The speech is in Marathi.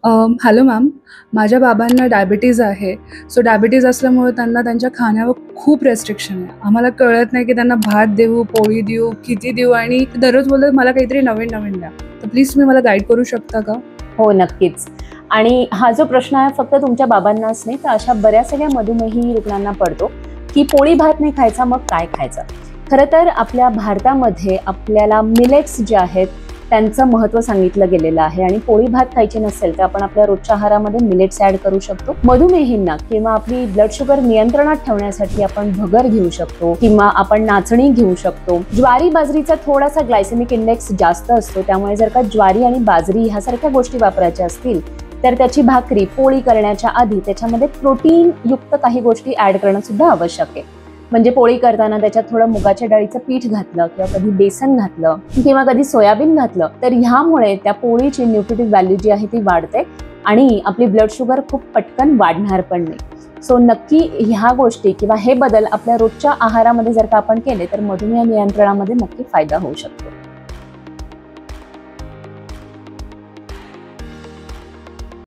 Hello ma'am. माझ्या बाबांना डायबिटीज आहे. सो डायबिटीज असल्यामुळे त्यांना त्यांच्या खाण्यावर खूप रेस्ट्रिक्शन आहे. आम्हाला कळत नाही की त्यांना भात देऊ, पोळी देऊ, किती देऊ आणि दररोज बोलतात मला काहीतरी नवीन-नवीन द्या. तर प्लीज तुम्ही मला गाईड करू शकता का? हो, नक्कीच. आणि हा जो प्रश्न आहे फक्त तुमच्या बाबांनाच नाही, तर अशा बऱ्याच सगळ्या मधुमेही रुग्णांना पडतो, की पोळी भात नाही खायचा, मग काय खायचं? खरं तर आपल्या भारतामध्ये आपल्याला मिलेट्स जे आहेत त्यांचं महत्त्व सांगितलं गेलेलं आहे आणि पोळी भात खायची नसेल तर आपण आपल्या रोजच्या आहारामध्ये मिलेट्स ॲड करू शकतो. मधुमेहींना किंवा आपली ब्लड शुगर नियंत्रणात ठेवण्यासाठी आपण भगर घेऊ शकतो किंवा आपण नाचणी घेऊ शकतो. ज्वारी बाजरीचा थोडासा ग्लायसेमिक इंडेक्स जास्त असतो, त्यामुळे जर का ज्वारी आणि बाजरी ह्यासारख्या गोष्टी वापरायच्या असतील तर त्याची भाकरी पोळी करण्याच्या आधी त्याच्यामध्ये प्रोटीन युक्त काही गोष्टी ॲड करणं सुद्धा आवश्यक आहे. म्हणजे पोळी करताना त्याच्यात थोडं मुगाच्या डाळीचं पीठ घातलं किंवा कधी बेसन घातलं किंवा कधी सोयाबीन घातलं तर ह्यामुळे त्या पोळीची न्यूट्रिटिव्ह व्हॅल्यू जी आहे ती वाढते आणि आपली ब्लड शुगर खूप पटकन वाढणार पण नाही. सो नक्की ह्या गोष्टी किंवा हे बदल आपल्या रोजच्या आहारामध्ये जर का आपण केले तर मधुमेह नियंत्रणामध्ये नक्की फायदा होऊ शकतो.